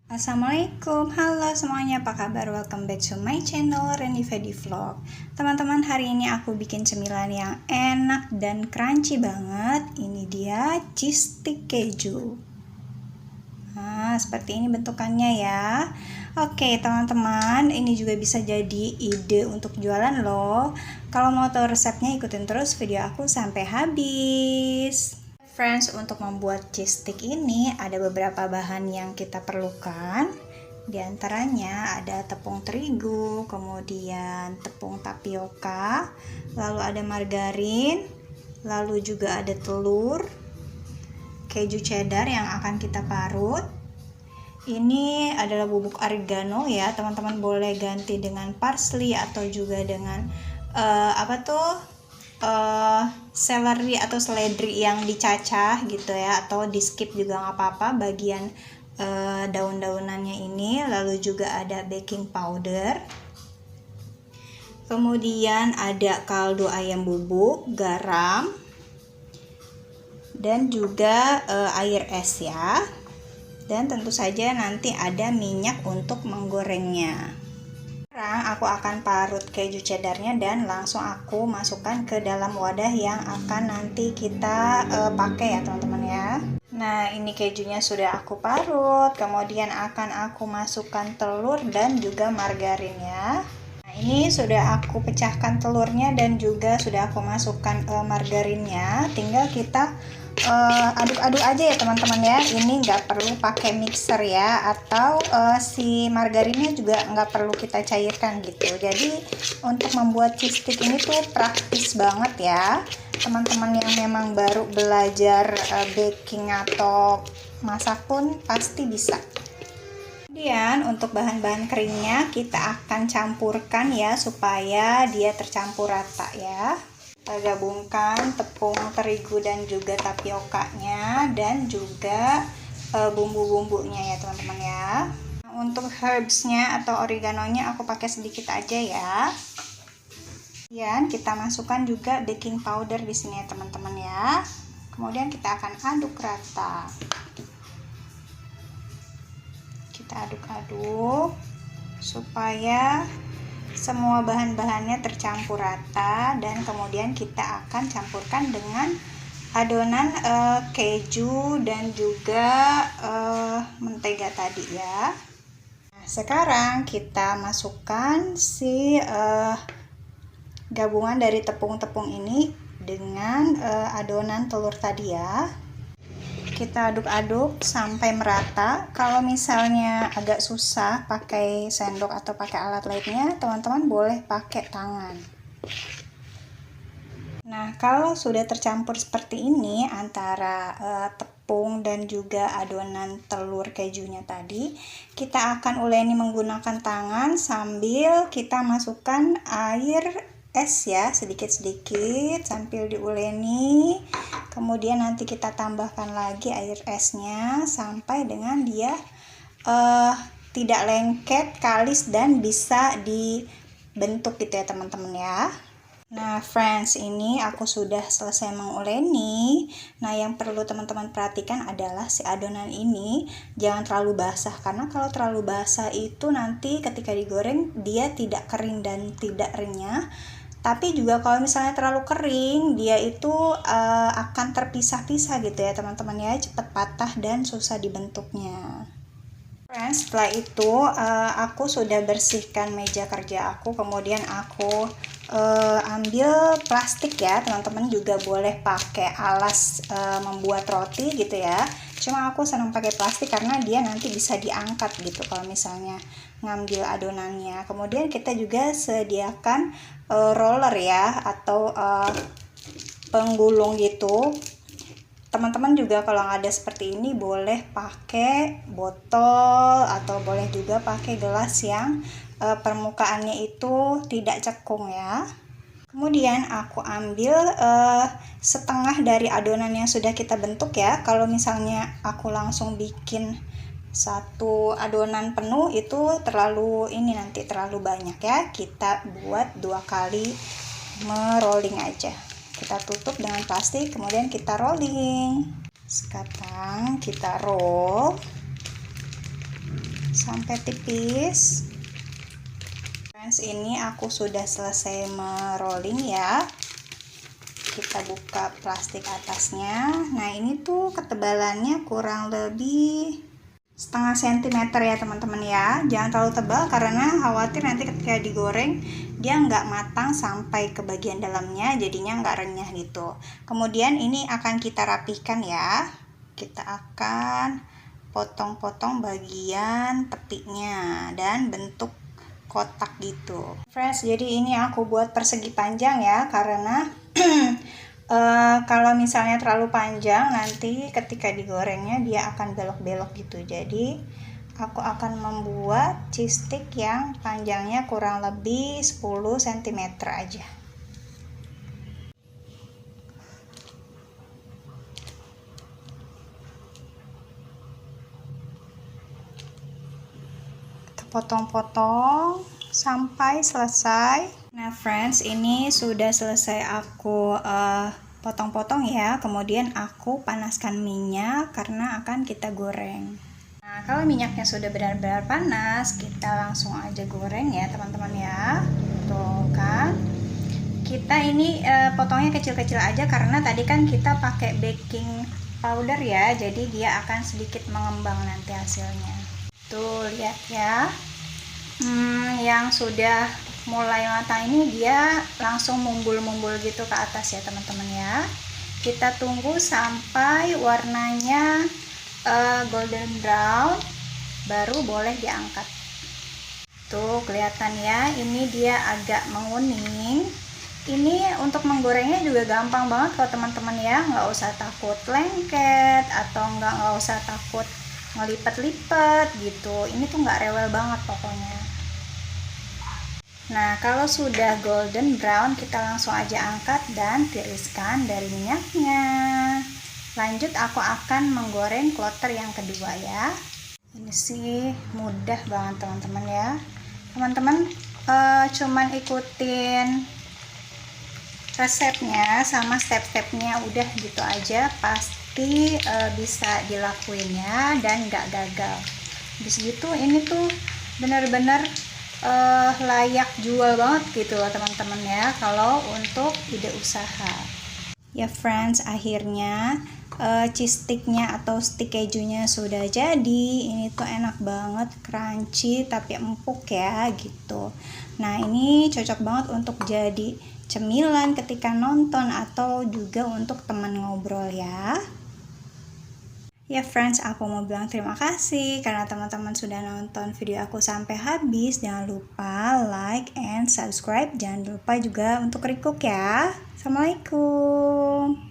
Assalamualaikum, halo semuanya, apa kabar? Welcome back to my channel Reni Fedi Vlog. Teman-teman, hari ini aku bikin cemilan yang enak dan crunchy banget. Ini dia cheese stick keju. Nah, seperti ini bentukannya ya. Oke teman-teman, ini juga bisa jadi ide untuk jualan loh. Kalau mau tahu resepnya, ikutin terus video aku sampai habis. Friends, untuk membuat cheese stick ini ada beberapa bahan yang kita perlukan. Di antaranya ada tepung terigu, kemudian tepung tapioka, lalu ada margarin, lalu juga ada telur, keju cheddar yang akan kita parut. Ini adalah bubuk oregano ya, teman-teman boleh ganti dengan parsley atau juga dengan seleri atau seledri yang dicacah gitu ya, atau di skip juga nggak apa-apa bagian daun-daunannya ini. Lalu juga ada baking powder, kemudian ada kaldu ayam bubuk, garam, dan juga air es ya, dan tentu saja nanti ada minyak untuk menggorengnya. Sekarang aku akan parut keju cheddarnya dan langsung aku masukkan ke dalam wadah yang akan nanti kita pakai ya teman-teman ya. Nah, ini kejunya sudah aku parut, kemudian akan aku masukkan telur dan juga margarin ya. Nah, ini sudah aku pecahkan telurnya dan juga sudah aku masukkan margarinnya. Tinggal kita aduk-aduk aja ya teman-teman ya. Ini nggak perlu pakai mixer ya, atau si margarinnya juga nggak perlu kita cairkan gitu. Jadi untuk membuat cheese stick ini tuh praktis banget ya teman-teman yang memang baru belajar baking atau masak pun pasti bisa. Kemudian untuk bahan-bahan keringnya kita akan campurkan ya supaya dia tercampur rata ya. Kita gabungkan tepung terigu dan juga tapiokanya dan juga bumbu-bumbunya ya teman-teman ya. Nah, untuk herbsnya atau oreganonya aku pakai sedikit aja ya. Kemudian kita masukkan juga baking powder di sini ya teman-teman ya. Kemudian kita akan aduk rata. Kita aduk-aduk supaya semua bahan-bahannya tercampur rata, dan kemudian kita akan campurkan dengan adonan keju dan juga mentega tadi ya. Nah, sekarang kita masukkan si gabungan dari tepung-tepung ini dengan adonan telur tadi ya. Kita aduk-aduk sampai merata. Kalau misalnya agak susah pakai sendok atau pakai alat lainnya, teman-teman boleh pakai tangan. Nah, kalau sudah tercampur seperti ini antara tepung dan juga adonan telur kejunya tadi, kita akan uleni menggunakan tangan sambil kita masukkan air es ya, sedikit-sedikit sambil diuleni. Kemudian nanti kita tambahkan lagi air esnya sampai dengan dia tidak lengket, kalis, dan bisa dibentuk gitu ya teman-teman ya. Nah friends, ini aku sudah selesai menguleni. Nah, yang perlu teman-teman perhatikan adalah si adonan ini jangan terlalu basah, karena kalau terlalu basah itu nanti ketika digoreng dia tidak kering dan tidak renyah. Tapi juga kalau misalnya terlalu kering, dia itu akan terpisah-pisah gitu ya teman-teman ya, cepat patah dan susah dibentuknya. Friends, setelah itu aku sudah bersihkan meja kerja aku, kemudian aku ambil plastik ya. Teman-teman juga boleh pakai alas membuat roti gitu ya. Cuma aku senang pakai plastik karena dia nanti bisa diangkat gitu kalau misalnya ngambil adonannya. Kemudian kita juga sediakan roller ya, atau penggulung gitu. Teman-teman juga kalau nggak ada seperti ini boleh pakai botol atau boleh juga pakai gelas yang permukaannya itu tidak cekung ya. Kemudian aku ambil setengah dari adonan yang sudah kita bentuk ya. Kalau misalnya aku langsung bikin satu adonan penuh itu terlalu nanti terlalu banyak ya. Kita buat 2 kali merolling aja. Kita tutup dengan plastik, kemudian kita rolling. Sekarang kita roll. sampai tipis. Friends, ini aku sudah selesai merolling ya. Kita buka plastik atasnya. Nah, ini tuh ketebalannya kurang lebih setengah sentimeter ya teman-teman ya. Jangan terlalu tebal karena khawatir nanti ketika digoreng dia nggak matang sampai ke bagian dalamnya, jadinya nggak renyah gitu. Kemudian ini akan kita rapihkan ya. Kita akan potong-potong bagian tepinya dan bentuk kotak gitu. Friends, jadi ini aku buat persegi panjang ya, karena kalau misalnya terlalu panjang nanti ketika digorengnya dia akan belok-belok gitu. Jadi aku akan membuat cheese stick yang panjangnya kurang lebih 10 cm aja. Kita potong-potong sampai selesai. Nah friends, ini sudah selesai aku potong-potong ya. Kemudian aku panaskan minyak karena akan kita goreng. Nah, kalau minyaknya sudah benar-benar panas, kita langsung aja goreng ya teman-teman ya. Tuh kan, kita ini potongnya kecil-kecil aja karena tadi kan kita pakai baking powder ya, jadi dia akan sedikit mengembang nanti hasilnya. Tuh lihat ya, yang sudah mulai matang ini dia langsung mumbul-mumbul gitu ke atas ya teman-teman ya. Kita tunggu sampai warnanya golden brown, baru boleh diangkat. Tuh kelihatan ya, ini dia agak menguning. Ini untuk menggorengnya juga gampang banget kok teman-teman ya, nggak usah takut lengket atau nggak usah takut ngelipet-lipet gitu. Ini tuh nggak rewel banget pokoknya. Nah, kalau sudah golden brown, kita langsung aja angkat dan tiriskan dari minyaknya. Lanjut, aku akan menggoreng kloter yang kedua ya. Ini sih mudah banget teman-teman ya. Teman-teman cuman ikutin resepnya sama step-stepnya, udah gitu aja, pasti bisa dilakuin ya dan nggak gagal. Habis gitu ini tuh bener-bener layak jual banget gitu loh teman-teman ya, kalau untuk ide usaha. Ya friends, akhirnya cheese sticknya atau stick kejunya sudah jadi. Ini tuh enak banget, crunchy tapi empuk ya gitu. Nah ini cocok banget untuk jadi cemilan ketika nonton atau juga untuk teman ngobrol ya. Ya friends, aku mau bilang terima kasih karena teman-teman sudah nonton video aku sampai habis. Jangan lupa like and subscribe. Jangan lupa juga untuk request ya. Assalamualaikum.